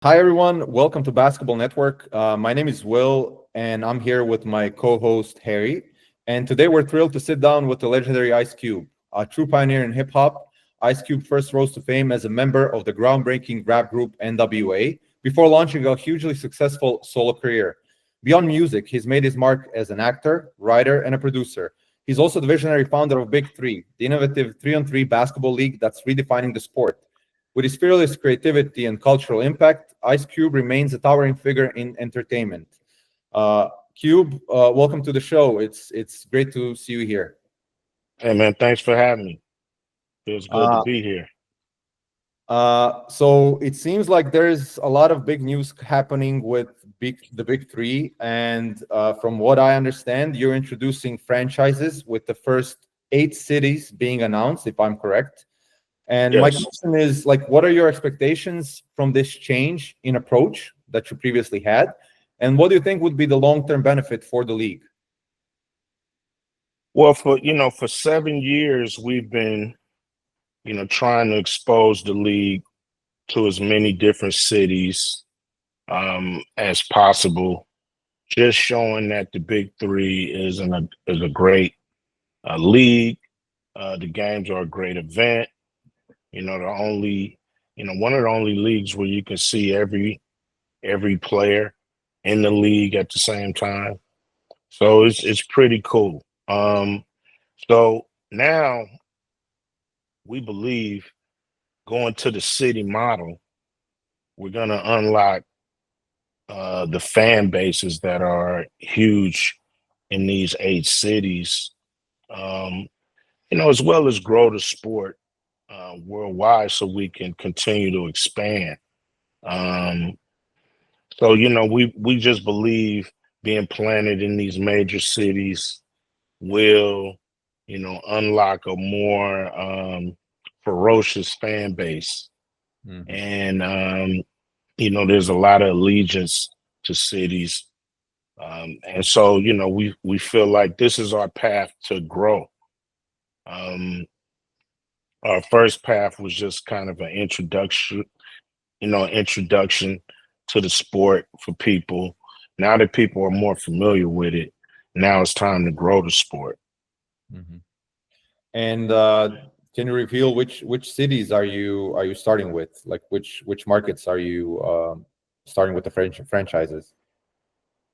Hi, everyone. Welcome to Basketball Network. My name is Will, and I'm here with my co-host, Harry. And today we're thrilled to sit down with the legendary Ice Cube, a true pioneer in hip-hop. Ice Cube first rose to fame as a member of the groundbreaking rap group N.W.A. before launching a hugely successful solo career. Beyond music, he's made his mark as an actor, writer, and a producer. He's also the visionary founder of BIG3, the innovative 3-on-3 basketball league that's redefining the sport. With his fearless creativity and cultural impact, Ice Cube remains a towering figure in entertainment. Cube, welcome to the show. It's great to see you here. Hey man, thanks for having me. Feels good to Uh, be here. so it seems like there's a lot of big news happening with the Big Three, and from what I understand, you're introducing franchises with the first 8 cities being announced, if I'm correct. And my Yes. question is, like, what are your expectations from this change in approach that you previously had? And what do you think would be the long-term benefit for the league? Well, for 7 years we've been, trying to expose the league to as many different cities as possible. Just showing that the Big Three is a great league. The games are a great event. One of the only leagues where you can see every player in the league at the same time. So it's pretty cool. So now we believe going to the city model, we're gonna unlock the fan bases that are huge in these 8 cities, um, as well as grow the sport worldwide so we can continue to expand. Um, we just believe being planted in these major cities will, unlock a more ferocious fan base. Mhm. And there's a lot of allegiance to cities. And so, we feel like this is our path to grow. Our first path was just kind of an introduction to the sport for people. Now that people are more familiar with it, now it's time to grow the sport. Mhm. And can you reveal which cities are you starting with? Like which markets are you starting with the franchises?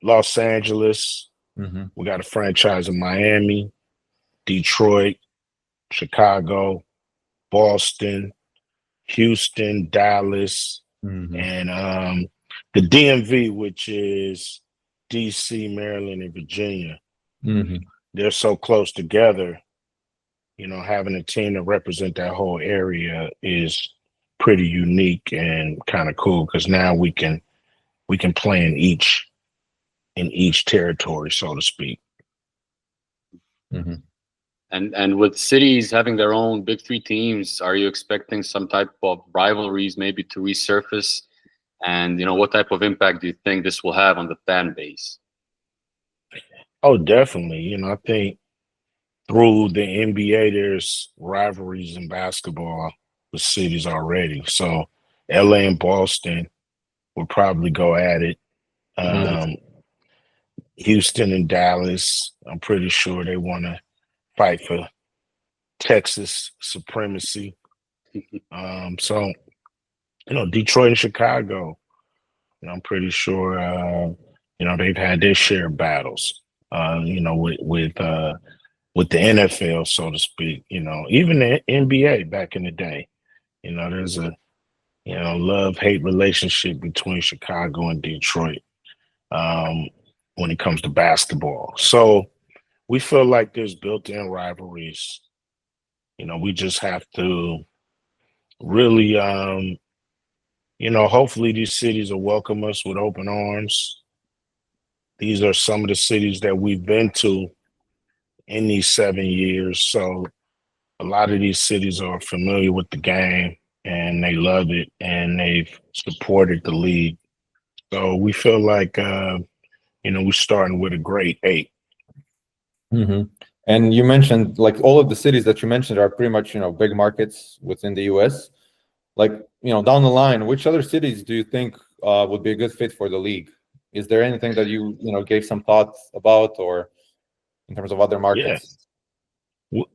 Los Angeles, Hmm. we got a franchise in Miami, Detroit, Chicago, Boston, Houston, Dallas, Hmm. and the DMV, which is DC, Maryland, and Virginia. Hmm. They're so close together, having a team to represent that whole area is pretty unique and kind of cool because now we can play in each territory, so to speak. Hmm. And with cities having their own big three teams, are you expecting some type of rivalries maybe to resurface? And what type of impact do you think this will have on the fan base? Oh, definitely. I think through the NBA, there's rivalries in basketball with cities already. So LA and Boston will probably go at it. Hmm. Um, Houston and Dallas, I'm pretty sure they want to fight for Texas supremacy. So, Detroit and Chicago, I'm pretty sure, they've had their share of battles, with the NFL, so to speak, even the NBA back in the day, there's a, love-hate relationship between Chicago and Detroit um, when it comes to basketball. So we feel like there's built-in rivalries. We just have to really, hopefully these cities will welcome us with open arms. These are some of the cities that we've been to in these 7 years. So a lot of these cities are familiar with the game and they love it and they've supported the league. So we feel like, we're starting with a great 8. Hmm. And you mentioned, like, all of the cities that you mentioned are pretty much, big markets within the US. Like, down the line, which other cities do you think would be a good fit for the league? Is there anything that you gave some thoughts about, or in terms of other Yeah, markets?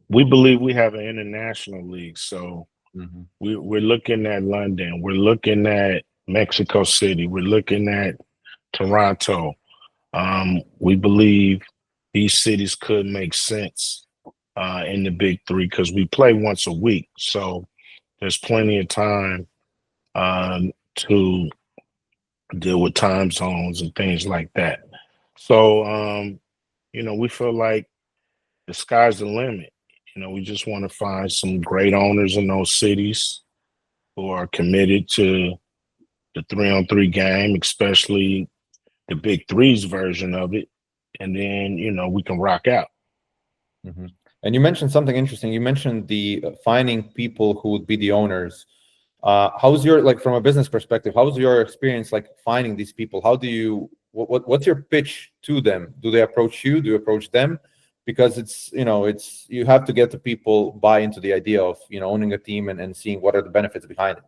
we believe we have an international league, so Mhm. we're looking at London, we're looking at Mexico City, we're looking at Toronto. We believe these cities could make sense in the Big Three because we play once a week, so there's plenty of time to deal with time zones and things like that. So, we feel like the sky's the limit. We just want to find some great owners in those cities who are committed to the 3-on-3 game, especially the BIG3's version of it. And then, we can rock out. Mm-hmm. And you mentioned something interesting. You mentioned the finding people who would be the owners. How's your, like, from a business perspective, how's your experience like finding these people? How do you, what's your pitch to them? Do they approach you? Do you approach them? Because it's, you have to get the people buy into the idea of, owning a team and seeing what are the benefits behind it.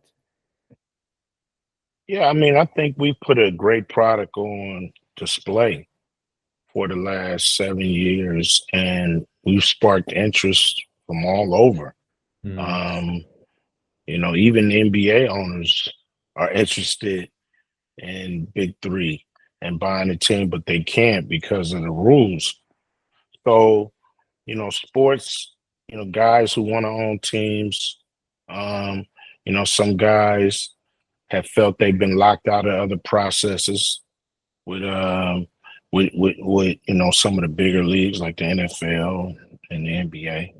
Yeah, I mean, I think we put a great product on display for the last 7 years, and we've sparked interest from all over. Mm. Even NBA owners are interested in Big3 and buying a team, but they can't because of the rules. So, sports, guys who want to own teams, some guys have felt they've been locked out of other processes with some of the bigger leagues like the NFL and the NBA.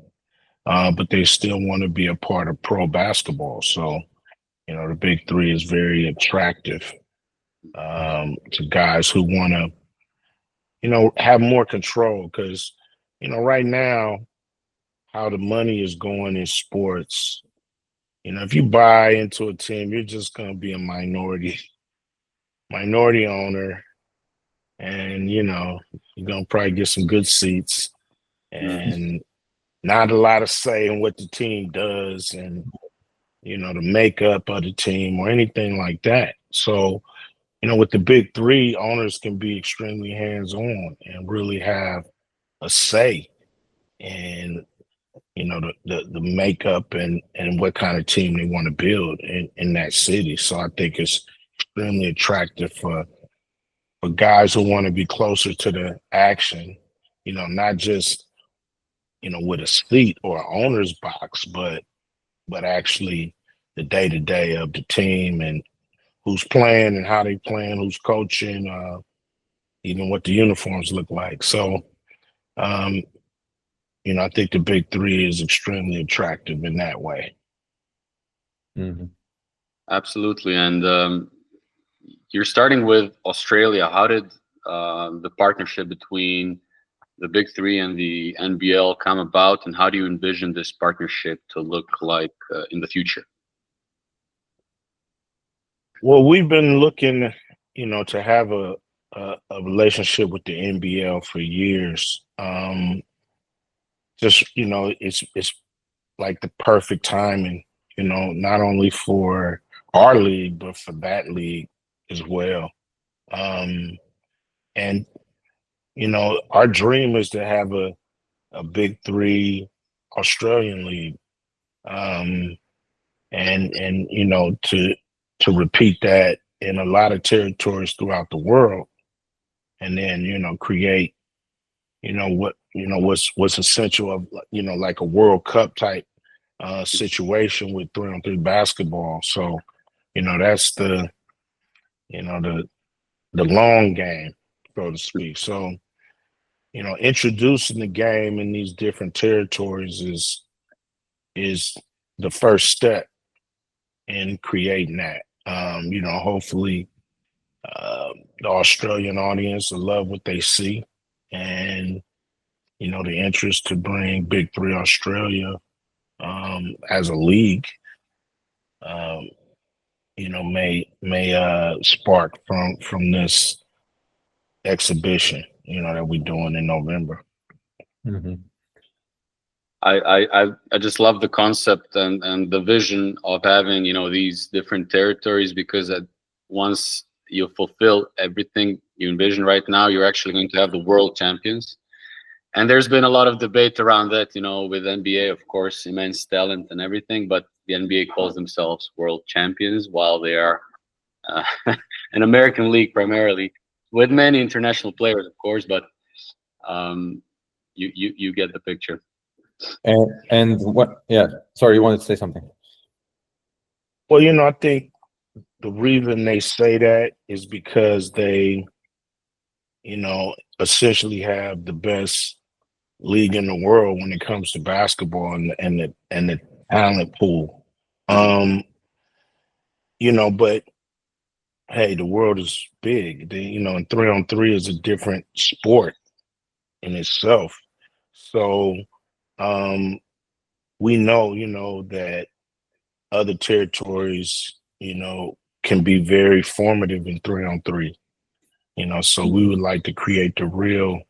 But they still want to be a part of pro basketball. So, the Big3 is very attractive to guys who want to, have more control. Because, right now, how the money is going in sports, if you buy into a team, you're just going to be a minority owner. And, you're going to probably get some good seats and not a lot of say in what the team does and, the makeup of the team or anything like that. So, with the Big3, owners can be extremely hands-on and really have a say in, the makeup and what kind of team they want to build in that city. So I think it's extremely attractive for guys who want to be closer to the action, not just, with a seat or owner's box, but actually the day-to-day of the team and who's playing and how they playing, who's coaching, even what the uniforms look like. So, I think the Big3 is extremely attractive in that way. Mm-hmm. Absolutely. And you're starting with Australia. How did the partnership between the Big3 and the NBL come about, and how do you envision this partnership to look like in the future? Well, we've been looking, to have a relationship with the NBL for years. Just, it's like the perfect timing, not only for our league, but for that league as well. And, our dream is to have a Big3 Australian league. And to repeat that in a lot of territories throughout the world, and then create what's essential of like a World Cup type situation with 3-on-3 basketball. So that's the long game, so to speak. So introducing the game in these different territories is the first step in creating that. Hopefully the Australian audience will love what they see, and the interest to bring Big3 Australia as a league may spark from this exhibition that we're doing in November. Mm-hmm. I just love the concept and the vision of having these different territories, because once you fulfill everything you envision right now, you're actually going to have the world champions. And there's been a lot of debate around that, with NBA, of course, immense talent and everything, but the NBA calls themselves world champions while they are uh, an American league primarily, with many international players, of course, but you get the picture. And what? Yeah, sorry, you wanted to say something. Well, I think the reason they say that is because they, essentially have the best league in the world when it comes to basketball and the talent pool. But hey, the world is big. And 3-on-3 is a different sport in itself. So we know, that other territories, can be very formative in 3-on-3. So we would like to create the real,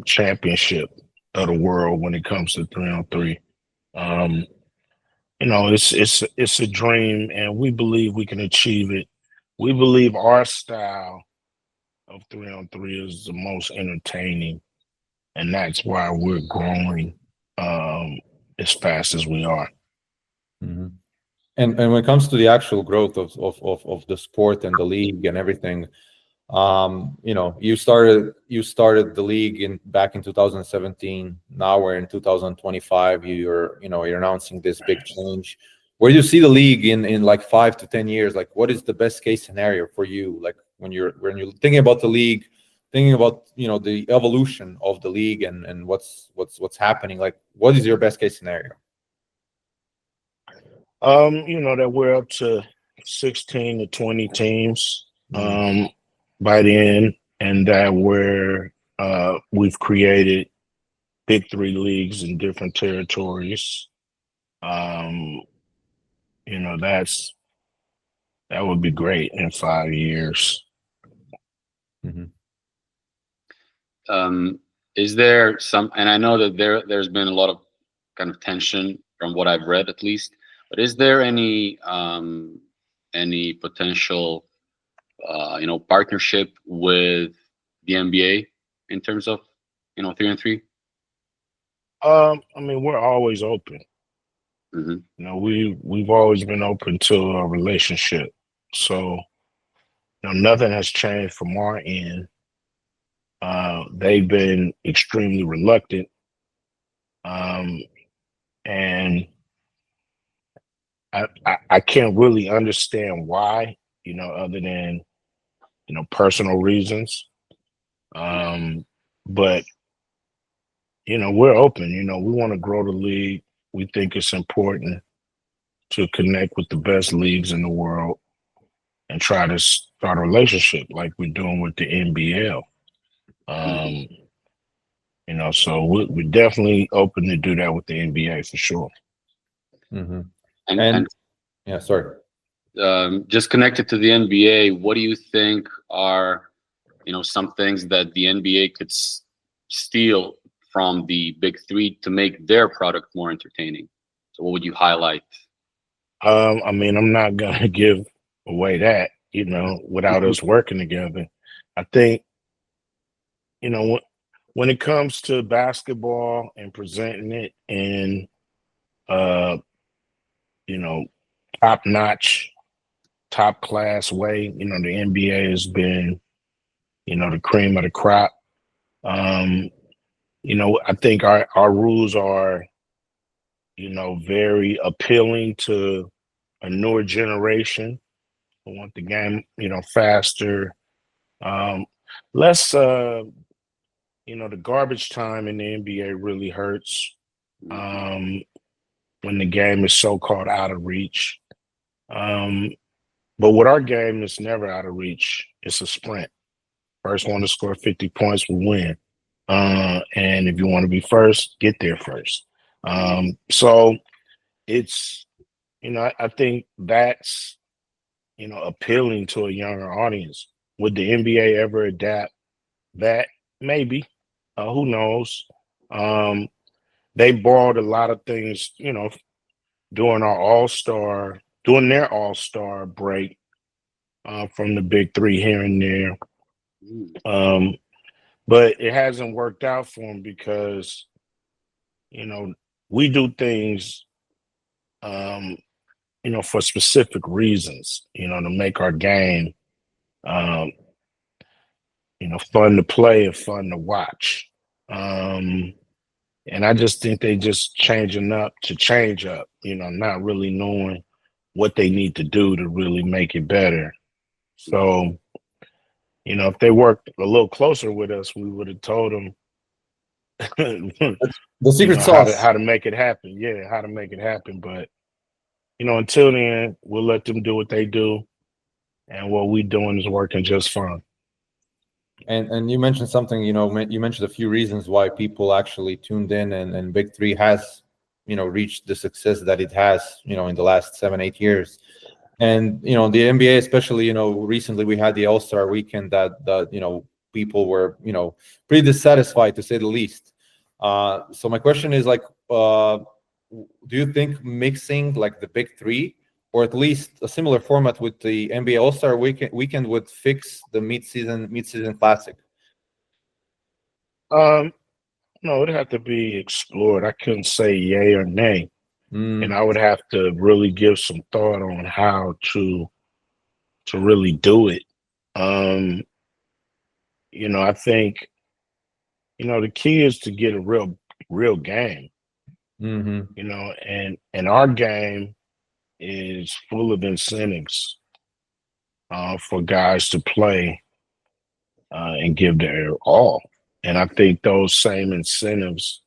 championship of the world when it comes to 3-on-3. It's a dream, and we believe we can achieve it. We believe our style of 3-on-3 is the most entertaining, and that's why we're growing as fast as we are. Mm-hmm. And when it comes to the actual growth of the sport and the league and everything, you started the league back in 2017. Now we're in 2025. You're announcing this big change. Where do you see the league in like 5 to 10 years? Like, what is the best case scenario for you? Like when you're thinking about the league, thinking about the evolution of the league and what's happening. Like, what is your best case scenario? That we're up to 16 to 20 teams by the end, and that we've created BIG3 leagues in different territories. That would be great in 5 years. Mm-hmm. Is there some, and I know that there's been a lot of kind of tension from what I've read at least, but is there any potential partnership with the NBA in terms of 3-on-3? We're always open. Mm-hmm. We've always been open to a relationship. So nothing has changed from our end. They've been extremely reluctant. And I can't really understand why, other than, personal reasons. But, we're open, we want to grow the league. We think it's important to connect with the best leagues in the world and try to start a relationship like we're doing with the NBL. So we're definitely open to do that with the NBA for sure. Mm-hmm. And yeah, sorry. Just connected to the NBA, what do you think are some things that the NBA could steal from the Big 3 to make their product more entertaining? So what would you highlight? I'm not gonna give away that, without us working together. I think, when it comes to basketball and presenting it in top-notch, top-class way, the NBA has been, the cream of the crop. I think our rules are, very appealing to a newer generation who want the game, faster. Less, the garbage time in the NBA really hurts when the game is so-called out of reach. But with our game, it's never out of reach. It's a sprint. First one to score 50 points will win. And if you want to be first, get there first. So it's, I think that's, appealing to a younger audience. Would the NBA ever adapt that? Maybe. Who knows? They borrowed a lot of things, during their All-Star break from the big three here and there. Mm. But it hasn't worked out for him because, we do things, for specific reasons, to make our game, fun to play and fun to watch. And I just think they just changing up to change up, not really knowing what they need to do to really make it better. So, if they worked a little closer with us, we would have told them, The secret how sauce. to make it happen. Yeah, how to make it happen. But, until then, we'll let them do what they do. And what we doing is working just fine. And you mentioned something, you mentioned a few reasons why people actually tuned in, and Big3 has, reached the success that it has, in the last 7-8 years. And, the NBA, especially, recently we had the All-Star weekend that people were, pretty dissatisfied, to say the least. So my question is, like, do you think mixing like the Big Three, or at least a similar format with the NBA All-Star weekend would fix the mid-season classic? No, it'd have to be explored. I couldn't say yay or nay. Mm. And I would have to really give some thought on how to really do it. I think, the key is to get a real game, Mm-hmm. and our game is full of incentives for guys to play and give their all. And I think those same incentives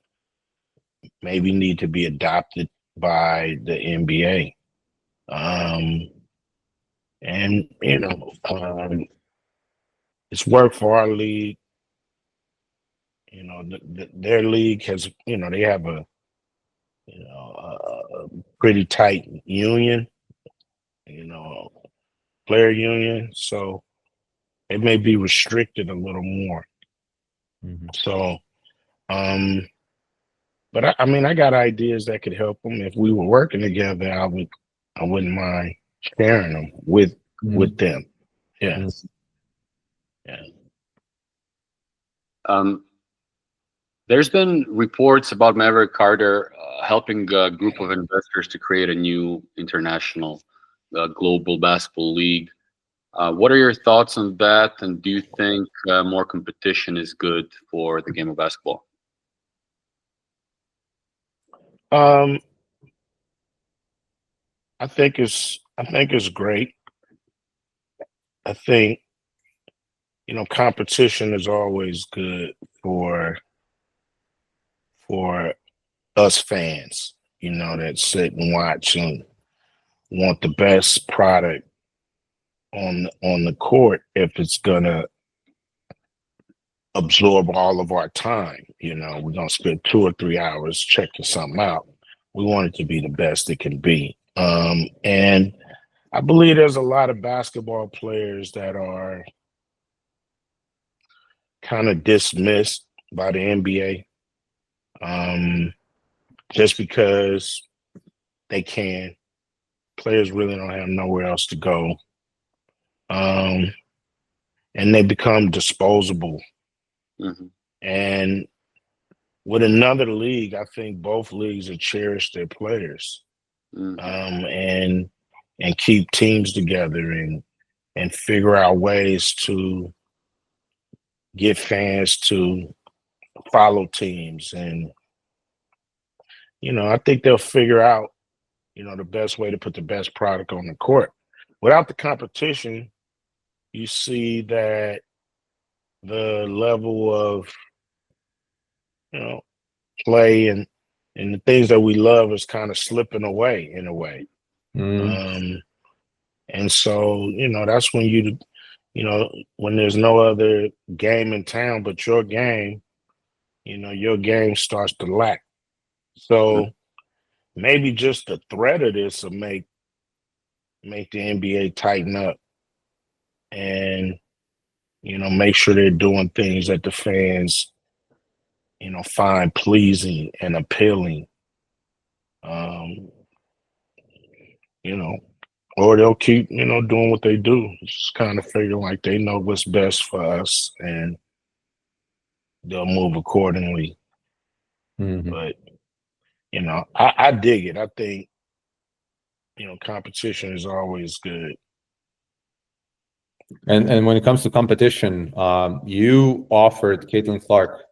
maybe need to be adopted by the NBA. And it's worked for our league. Their league has, they have a pretty tight union, player union. So it may be restricted a little more. Mm-hmm. So, but I got ideas that could help them. If we were working together, I wouldn't mind sharing them with them. Yeah. Mm-hmm. Yeah. There's been reports about Maverick Carter helping a group of investors to create a new international global basketball league. What are your thoughts on that? And do you think more competition is good for the game of basketball? I think it's great. I think, competition is always good for us fans, that sit and watch and want the best product on the court if it's gonna absorb all of our time. We're gonna spend 2 or 3 hours checking something out. We want it to be the best it can be. And I believe there's a lot of basketball players that are kind of dismissed by the NBA just because they can. Players really don't have nowhere else to go. And they become disposable. Mm-hmm. And with another league, I think both leagues will cherish their players, and keep teams together and figure out ways to get fans to follow teams. And I think they'll figure out the best way to put the best product on the court. Without the competition, you see that the level of play and the things that we love is kind of slipping away in a way. And so that's when when there's no other game in town but your game, your game starts to lack. So maybe just the threat of this will make the NBA tighten up and make sure they're doing things that the fans find pleasing and appealing. or they'll keep, doing what they do. Just kind of figure like they know what's best for us, and they'll move accordingly. But I dig it. I think competition is always good. And when it comes to competition, you offered Caitlin Clark,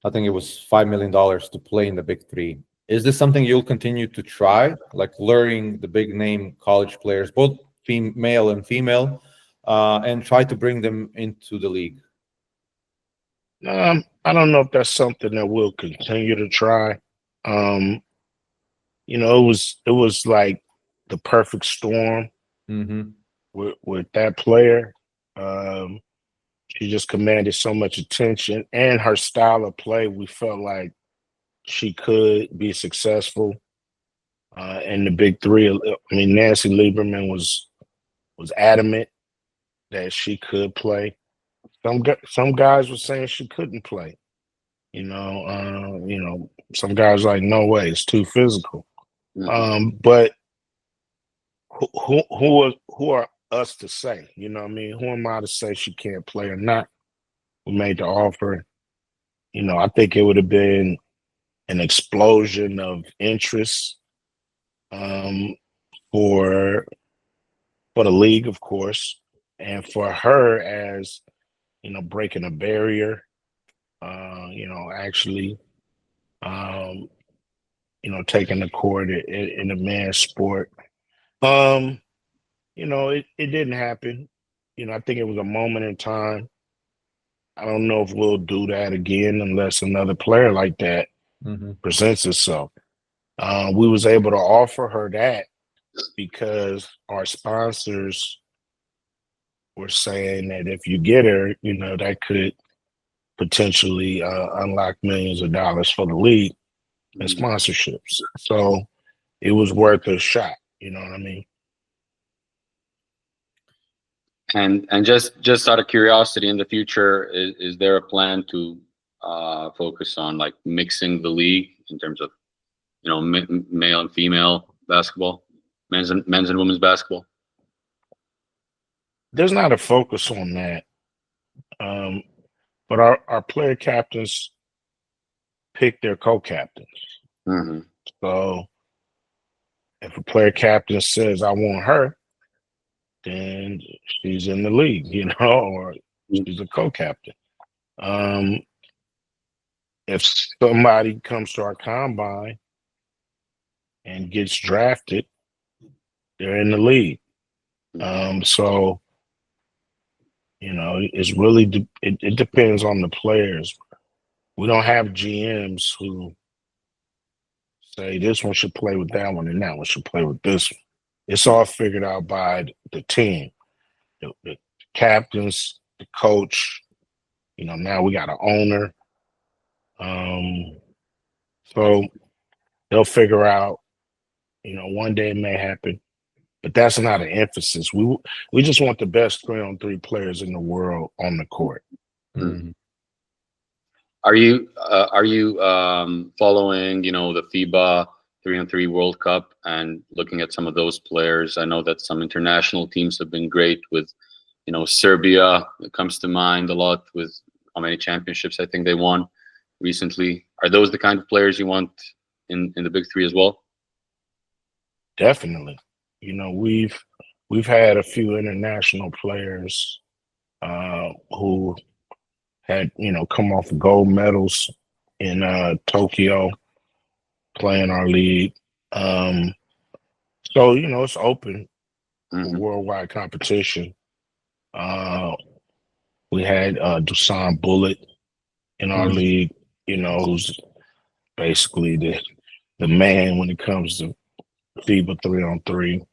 I think it was $5 million to play in the Big Three. Is this something you'll continue to try, like luring the big name college players, both male and female, and try to bring them into the league? I don't know if that's something that we'll continue to try. It was like the perfect storm with that player. She just commanded so much attention, and her style of play, we felt like she could be successful in the Big Three. I mean, Nancy Lieberman was adamant that she could play. Some guys were saying she couldn't play. Some guys like, no way, it's too physical. But who are us to say? You know what I mean? Who am I to say she can't play or not? We made the offer. I think it would have been an explosion of interest for the league, of course, and for her as breaking a barrier. Actually, taking the court in a man's sport. It didn't happen. I think it was a moment in time. I don't know if we'll do that again unless another player like that presents itself. We was able to offer her that because our sponsors were saying that if you get her, that could potentially unlock millions of dollars for the league and sponsorships. So it was worth a shot. You know what I mean? And just out of curiosity, in the future, is there a plan to focus on like mixing the league in terms of male and female basketball, men's and women's basketball? There's not a focus on that, but our player captains pick their co-captains. So if a player captain says, "I want her," then she's in the league, or she's a co-captain. If somebody comes to our combine and gets drafted, they're in the league. So, it's really, it depends on the players. We don't have GMs who say this one should play with that one and that one should play with this one. It's all figured out by the team, the captains, the coach. Now we got an owner. So they'll figure out, one day it may happen, but that's not an emphasis. We just want the best 3-on-3 players in the world on the court. Are you following, the FIBA 3-on-3 World Cup and looking at some of those players? I know that some international teams have been great with, Serbia. It comes to mind a lot with how many championships I think they won recently. Are those the kind of players you want in the Big Three as well? Definitely. We've had a few international players who had, come off gold medals in Tokyo playing our league. So, it's open for worldwide competition. We had Dusan Bullet in our league, who's basically the man when it comes to FIBA 3-on-3.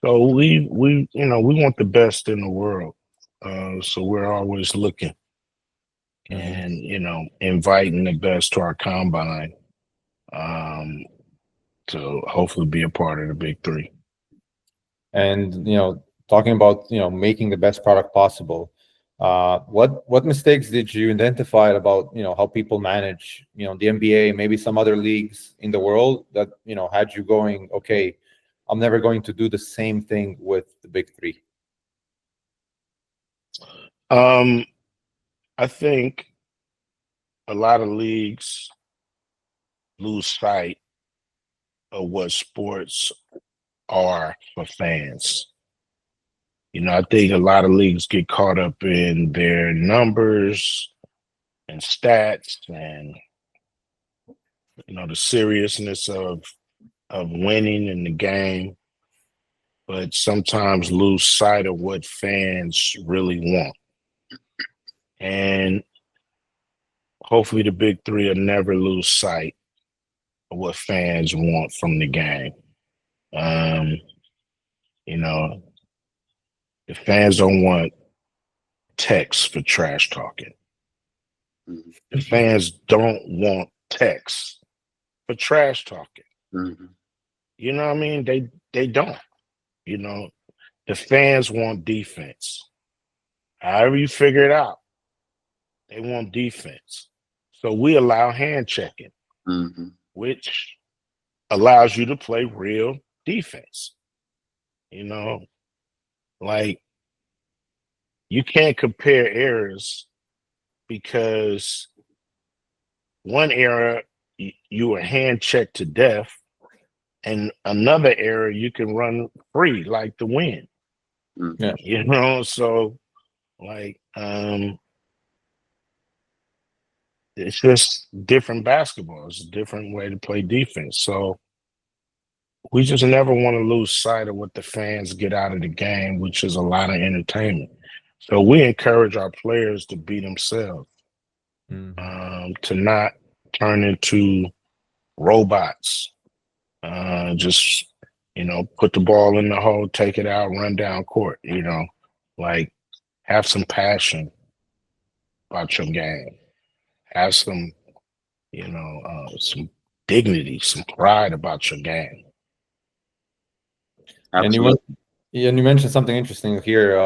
So we want the best in the world. So we're always looking and, inviting the best to our combine to hopefully be a part of the Big Three. And, talking about, making the best product possible, what mistakes did you identify about, how people manage, the NBA, maybe some other leagues in the world that, had you going, okay, I'm never going to do the same thing with the big three? I think a lot of leagues lose sight of what sports are for fans. You know, I think a lot of leagues get caught up in their numbers and stats and, you know, the seriousness of winning in the game, but sometimes lose sight of what fans really want. And hopefully the big three will never lose sight of what fans want from the game. You know, the fans don't want texts for trash talking. Mhm. The fans don't want texts for trash talking. Mhm. You know what I mean? They don't. You know, the fans want defense. However you figure it out, they want defense. So we allow hand checking, Mhm. which allows you to play real defense. You know, like you can't compare eras because one era you were hand checked to death, and another era you can run free like the wind. Mhm. Yeah. You know, so like it's just different basketball. It's a different way to play defense. So we just never want to lose sight of what the fans get out of the game, which is a lot of entertainment. So we encourage our players to be themselves, to not turn into robots. Just, you know, put the ball in the hole, take it out, run down court, you know, like have some passion about your game. Have some, you know, some dignity, some pride about your game. And Absolutely. you mentioned something interesting here.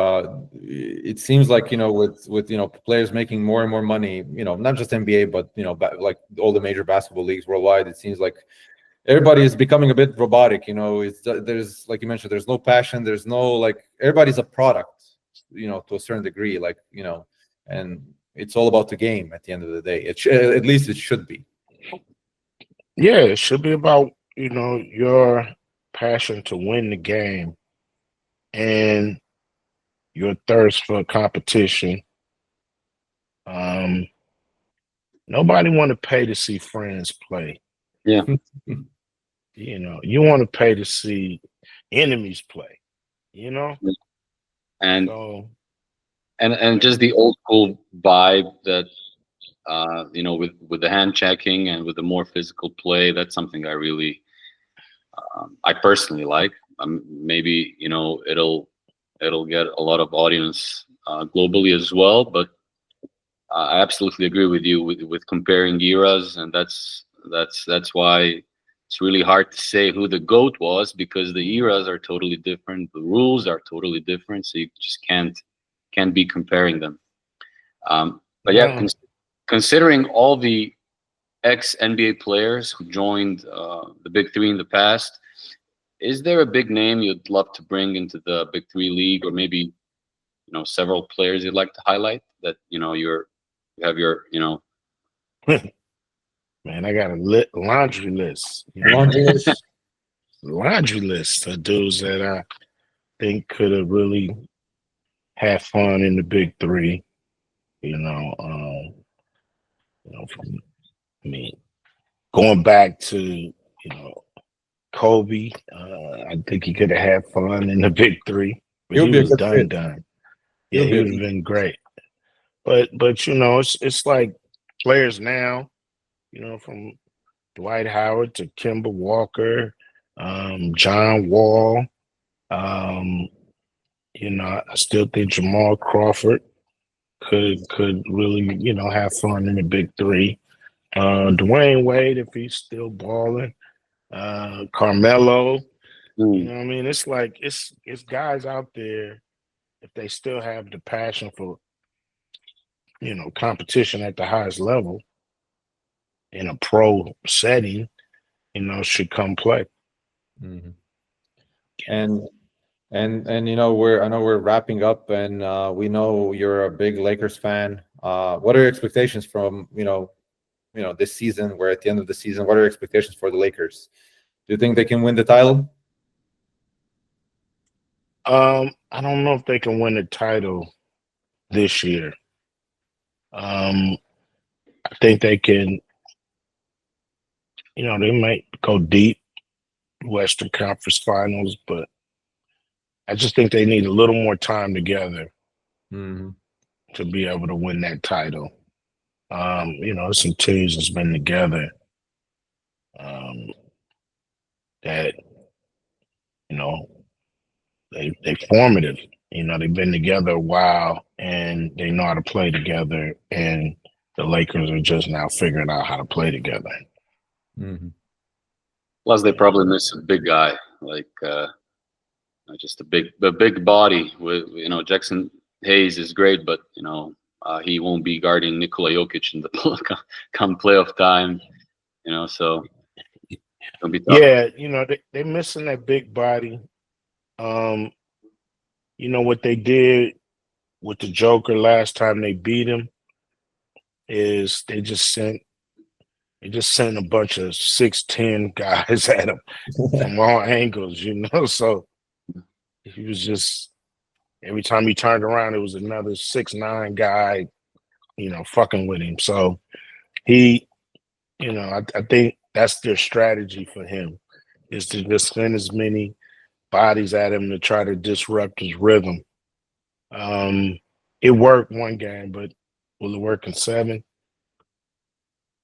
It seems like, you know, with you know, players making more and more money, you know, not just NBA, but you know, like all the major basketball leagues worldwide, it seems like everybody is becoming a bit robotic. You know, there's, like you mentioned, there's no passion, there's no, like, everybody's a product, you know, to a certain degree, like, you know, and it's all about the game at the end of the day. At least it should be. Yeah, it should be about, you know, your passion to win the game and your thirst for competition. Nobody want to pay to see friends play. Yeah. You know, you want to pay to see enemies play, you know? And So and just the old school vibe that you know, with the hand checking and with the more physical play, that's something I really I personally like. Maybe, you know, it'll get a lot of audience globally as well, but I absolutely agree with you with comparing eras, and that's why it's really hard to say who the GOAT was, because the eras are totally different, the rules are totally different, so you just can't be comparing them. But yeah, yeah. considering all the ex NBA players who joined the Big Three in the past, is there a big name you'd love to bring into the Big 3 League, or maybe, you know, several players you'd like to highlight that, you know, you have your, you know. Man, I got a laundry list. You know? Laundry list. Laundry list of dudes that I think could have really had fun in the big three. You know, from, I mean, going back to, you know, Kobe, I think he could have had fun in the big three, but He'll he be a was good fit. done. Yeah, He'll he be a would have good been great. But you know, it's like players now, you know, from Dwight Howard to Kemba Walker, John Wall. You know, I still think Jamal Crawford could really, you know, have fun in the big three. Dwayne Wade, if he's still balling. Carmelo. You know what I mean? It's like it's guys out there, if they still have the passion for, you know, competition at the highest level in a pro setting, you know, should come play. Mhm. And and you know I know we're wrapping up, and we know you're a big Lakers fan. What are your expectations from this season? We're at the end of the season. What are your expectations for the Lakers? Do you think they can win the title? I don't know if they can win the title this year. I think they can, they might go deep Western Conference Finals, but I just think they need a little more time together to be able to win that title. Some teams that's been together that, they formative. They've been together a while and they know how to play together, and the Lakers are just now figuring out how to play together. Plus, they probably miss a big guy, like just a big body. With Jackson Hayes is great, but he won't be guarding Nikola Jokic in the come playoff time. So it'll be tough. Yeah, they're missing that big body. What they did with the Joker last time they beat him is they just sent a bunch of 6'10" guys at him from all angles, So he was just, every time he turned around, it was another 6'9" guy, fucking with him. So he, I think that's their strategy for him, is to just send as many bodies at him to try to disrupt his rhythm. It worked one game, but will it work in 7?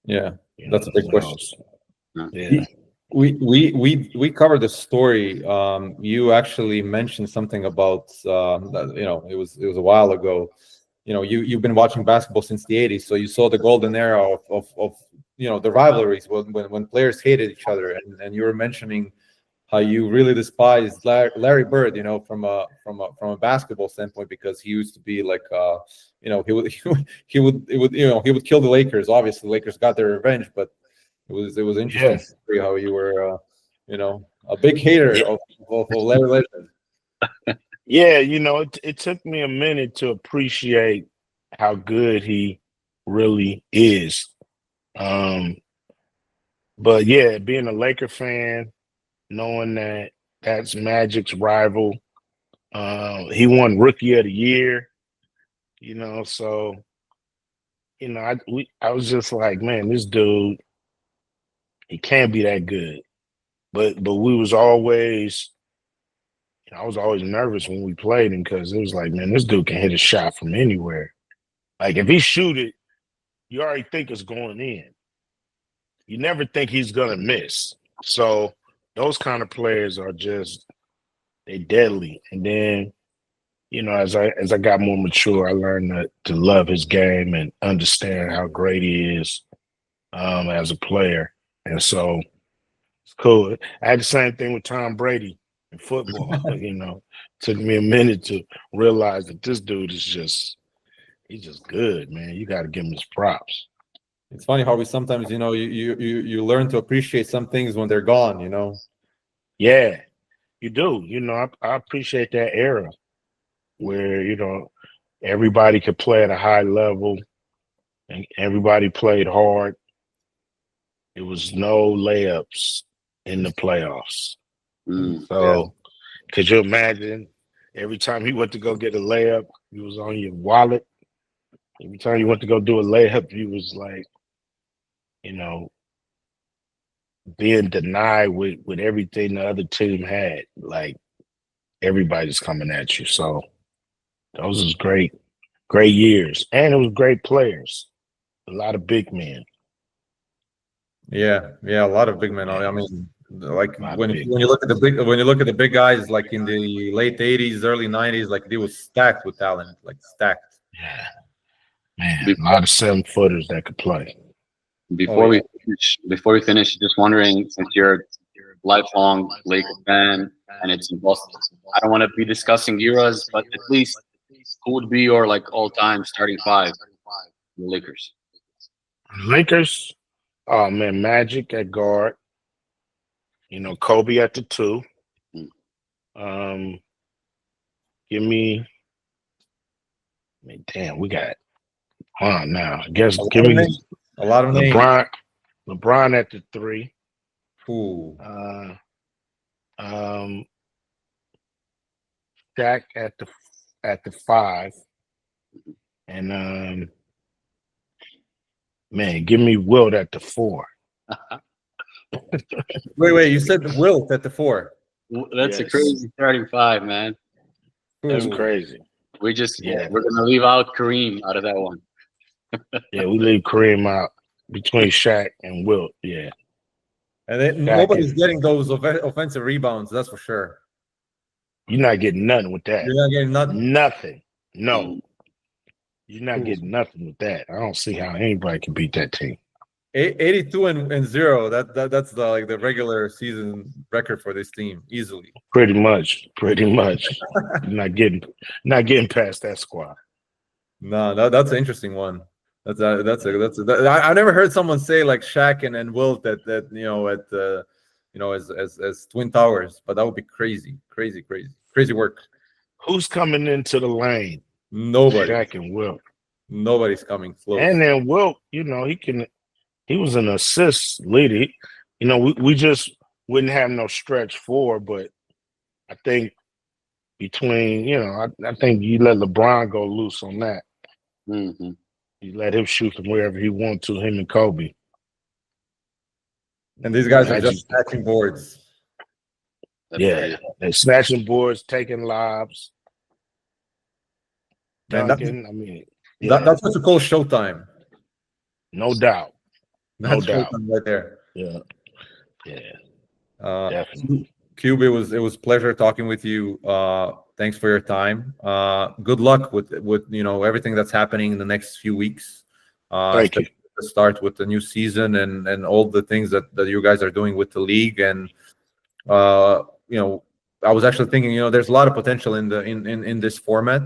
Yeah, that's a big question. Yeah. We covered the story. You actually mentioned something about it was a while ago. You've been watching basketball since the '80s, so you saw the golden era of the rivalries when players hated each other, and you were mentioning how you really despised Larry Bird, from a basketball standpoint, because he used to be like, he would kill the Lakers. Obviously, the Lakers got their revenge, but it was interesting to see how you were, a big hater of Larry Legend. Yeah, it took me a minute to appreciate how good he really is. But yeah, being a Laker fan, knowing that that's Magic's rival, he won Rookie of the Year, so I was just like, man, this dude, he can't be that good. But we was always, I was always nervous when we played him, because it was like, man, this dude can hit a shot from anywhere. Like, if he shoot it, you already think it's going in. You never think he's gonna miss. So those kind of players are just, they deadly. And then, as I got more mature, I learned to love his game and understand how great he is as a player. And so it's cool. I had the same thing with Tom Brady in football. Took me a minute to realize that this dude is he's just good, man. You got to give him his props. It's funny how we sometimes, you learn to appreciate some things when they're gone. Yeah, you do. I appreciate that era where everybody could play at a high level and everybody played hard. It was no layups in the playoffs. So could you imagine, every time he went to go get a layup, he was on your wallet. Every time you went to go do a layup, he was like, being denied with everything the other team had. Like, everybody's coming at you. So those was great years. And it was great players. A lot of big men. Yeah, a lot of big men. I mean, like when you look at the big guys, like in the late '80s, early '90s, like they was stacked with talent, like stacked. Yeah, man, a lot of 7-footers that could play. Before we finish, just wondering, since you're a lifelong Laker fan and it's in Boston, I don't want to be discussing eras, but at least who would be your all-time starting 5 in the Lakers? Lakers, oh man, Magic at guard. Kobe at the 2. Give me. I mean, damn, we got. Hold on now. I guess give me a lot of names. LeBron at the 3. Ooh. Shaq at the 5. And man, give me Wilt at the 4. Wait, you said Wilt at the 4. That's a Yes. crazy starting 5, man. That's Ooh. crazy. We're gonna leave out Kareem out of that one. Yeah, we leave Kareem out between Shaq and Wilt. Yeah. And then nobody's getting those offensive rebounds, that's for sure. You're not getting nothing with that. You're not getting nothing. Nothing. No. You're not getting nothing with that. I don't see how anybody can beat that team. 82 and 0. That's the regular season record for this team, easily. Pretty much. You're not getting past that squad. No, that's an interesting one. I never heard someone say like Shaq and Wilt at as Twin Towers, but that would be crazy work. Who's coming into the lane? Nobody. Shaq and Wilt. Nobody's coming close. And then Wilt, he was an assist leader. We just wouldn't have no stretch 4, but I think between, I think you let LeBron go loose on that. Mm-hmm. You let him shoot from wherever he wants to, him and Kobe. And these guys are just snatching boards. Yeah, they're snatching boards, taking lobs, dunking. That's what you call showtime. No doubt. That's showtime right there. Yeah. Definitely. Cube, it was pleasure talking with you. Thanks for your time. Good luck with everything that's happening in the next few weeks. Thank you. To start with the new season and all the things that you guys are doing with the league. And I was actually thinking, there's a lot of potential in this format,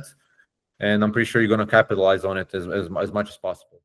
and I'm pretty sure you're going to capitalize on it as much as possible.